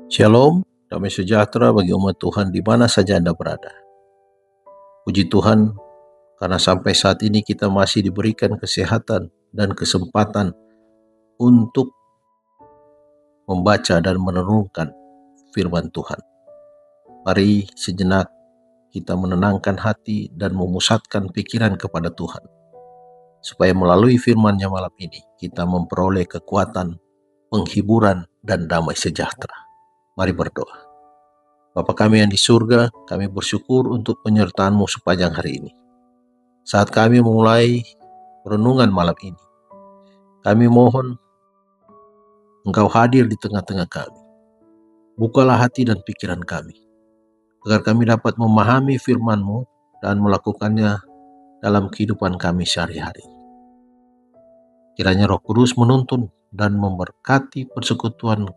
Shalom, damai sejahtera bagi umat Tuhan di mana saja Anda berada. Puji Tuhan, karena sampai saat ini kita masih diberikan kesehatan dan kesempatan untuk membaca dan merenungkan firman Tuhan. Mari sejenak kita menenangkan hati dan memusatkan pikiran kepada Tuhan, supaya melalui firman-Nya malam ini kita memperoleh kekuatan, penghiburan, dan damai sejahtera. Mari berdoa. Bapa kami yang di surga, kami bersyukur untuk penyertaan-Mu sepanjang hari ini. Saat kami memulai renungan malam ini, kami mohon Engkau hadir di tengah-tengah kami. Bukalah hati dan pikiran kami, agar kami dapat memahami firman-Mu dan melakukannya dalam kehidupan kami sehari-hari. Kiranya Roh Kudus menuntun dan memberkati persekutuan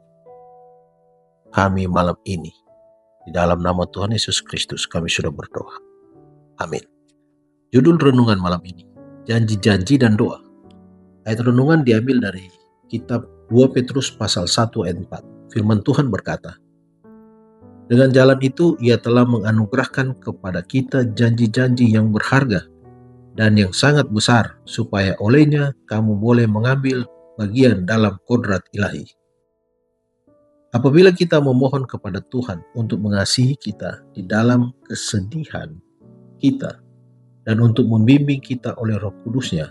kami malam ini. Di dalam nama Tuhan Yesus Kristus kami sudah berdoa. Amin. Judul renungan malam ini, janji-janji dan doa. Ayat renungan diambil dari kitab 2 Petrus pasal 1 ayat 4. Firman Tuhan berkata, dengan jalan itu ia telah menganugerahkan kepada kita janji-janji yang berharga dan yang sangat besar, supaya olehnya kamu boleh mengambil bagian dalam kodrat ilahi. Apabila kita memohon kepada Tuhan untuk mengasihi kita di dalam kesedihan kita dan untuk membimbing kita oleh Roh Kudus-Nya,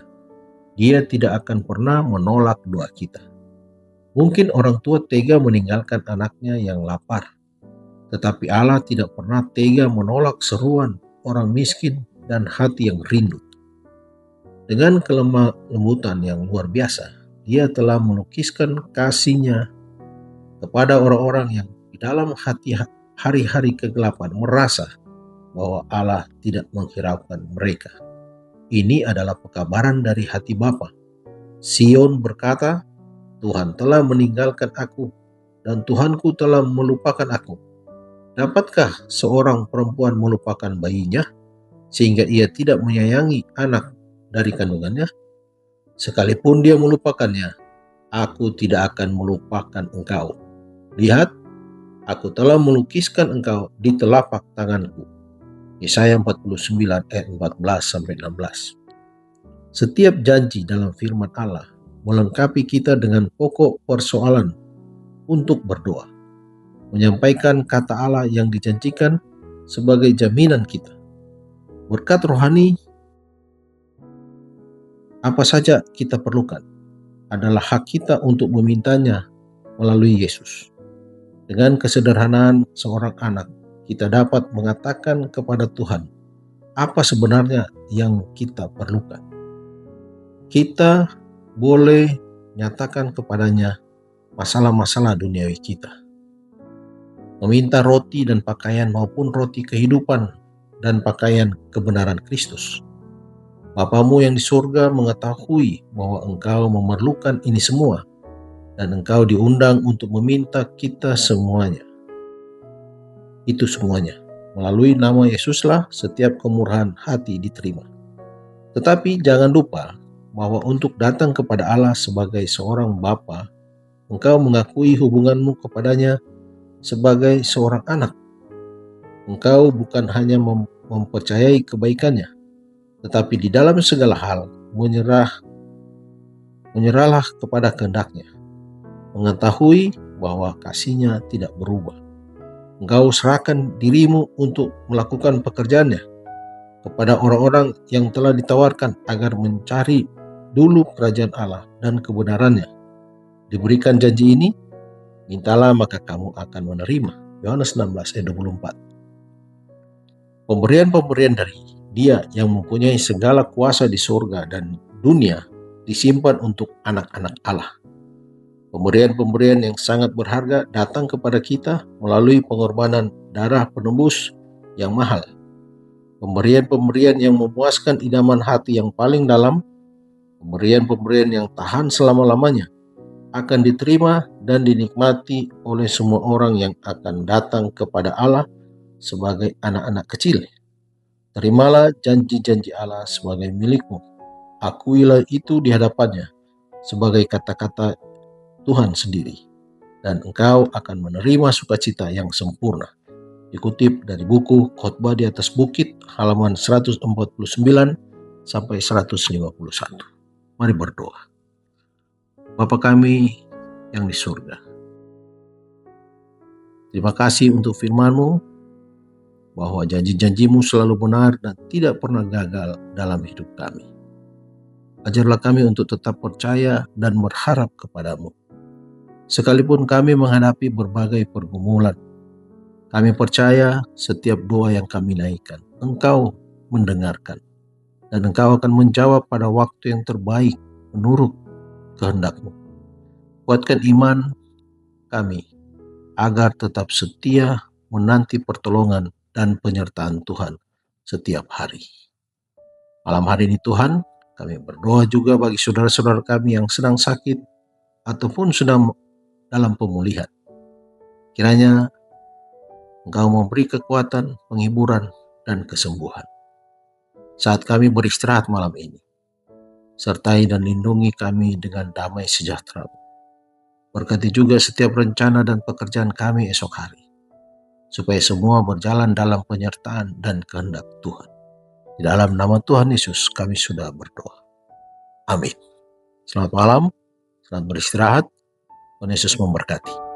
Dia tidak akan pernah menolak doa kita. Mungkin orang tua tega meninggalkan anaknya yang lapar, tetapi Allah tidak pernah tega menolak seruan orang miskin dan hati yang rindu. Dengan kelemah lembutan yang luar biasa, Dia telah melukiskan kasih-Nya kepada orang-orang yang di dalam hati hari-hari kegelapan merasa bahwa Allah tidak menghiraukan mereka. Ini adalah pekabaran dari hati Bapa. Sion berkata, Tuhan telah meninggalkan aku dan Tuhanku telah melupakan aku. Dapatkah seorang perempuan melupakan bayinya sehingga ia tidak menyayangi anak dari kandungannya? Sekalipun dia melupakannya, aku tidak akan melupakan engkau. Lihat, aku telah melukiskan engkau di telapak tanganku. Yesaya 49 ayat 14-16. Setiap janji dalam firman Allah melengkapi kita dengan pokok persoalan untuk berdoa. Menyampaikan kata Allah yang dijanjikan sebagai jaminan kita. Berkat rohani apa saja kita perlukan adalah hak kita untuk memintanya melalui Yesus. Dengan kesederhanaan seorang anak, kita dapat mengatakan kepada Tuhan apa sebenarnya yang kita perlukan. Kita boleh nyatakan kepadanya masalah-masalah duniawi kita. Meminta roti dan pakaian maupun roti kehidupan dan pakaian kebenaran Kristus. Bapamu yang di surga mengetahui bahwa engkau memerlukan ini semua, dan engkau diundang untuk meminta kita semuanya. Itu semuanya. Melalui nama Yesuslah setiap kemurahan hati diterima. Tetapi jangan lupa bahwa untuk datang kepada Allah sebagai seorang Bapa, engkau mengakui hubunganmu kepadanya sebagai seorang anak. Engkau bukan hanya mempercayai kebaikannya, tetapi di dalam segala hal menyerahlah kepada kehendak-Nya. Mengetahui bahwa kasih-Nya tidak berubah. Engkau serahkan dirimu untuk melakukan pekerjaannya kepada orang-orang yang telah ditawarkan agar mencari dulu kerajaan Allah dan kebenarannya. Diberikan janji ini, mintalah maka kamu akan menerima. Yohanes 16 ayat 24. Pemberian-pemberian dari Dia yang mempunyai segala kuasa di surga dan dunia disimpan untuk anak-anak Allah. Pemberian-pemberian yang sangat berharga datang kepada kita melalui pengorbanan darah penebus yang mahal. Pemberian-pemberian yang memuaskan idaman hati yang paling dalam, pemberian-pemberian yang tahan selama-lamanya, akan diterima dan dinikmati oleh semua orang yang akan datang kepada Allah sebagai anak-anak kecil. Terimalah janji-janji Allah sebagai milikmu. Akuilah itu di hadapannya sebagai kata-kata Tuhan sendiri. dan engkau akan menerima sukacita yang sempurna. Dikutip dari buku Khotbah di atas Bukit halaman 149 sampai 151. Mari berdoa. Bapa kami yang di surga, terima kasih untuk firman-Mu bahwa janji-janji-Mu selalu benar dan tidak pernah gagal dalam hidup kami. Ajarlah kami untuk tetap percaya dan berharap kepadamu. Sekalipun kami menghadapi berbagai pergumulan, kami percaya setiap doa yang kami naikkan, Engkau mendengarkan. Dan Engkau akan menjawab pada waktu yang terbaik menurut kehendak-Mu. Kuatkan iman kami agar tetap setia menanti pertolongan dan penyertaan Tuhan setiap hari. Malam hari ini Tuhan, kami berdoa juga bagi saudara-saudara kami yang sedang sakit ataupun sedang dalam pemulihan. Kiranya Engkau memberi kekuatan, penghiburan, dan kesembuhan. Saat kami beristirahat malam ini, sertai dan lindungi kami dengan damai sejahtera. Berkati juga setiap rencana dan pekerjaan kami esok hari, supaya semua berjalan dalam penyertaan dan kehendak Tuhan. Di dalam nama Tuhan Yesus kami sudah berdoa. Amin. Selamat malam, selamat beristirahat. Tuhan Yesus memberkati.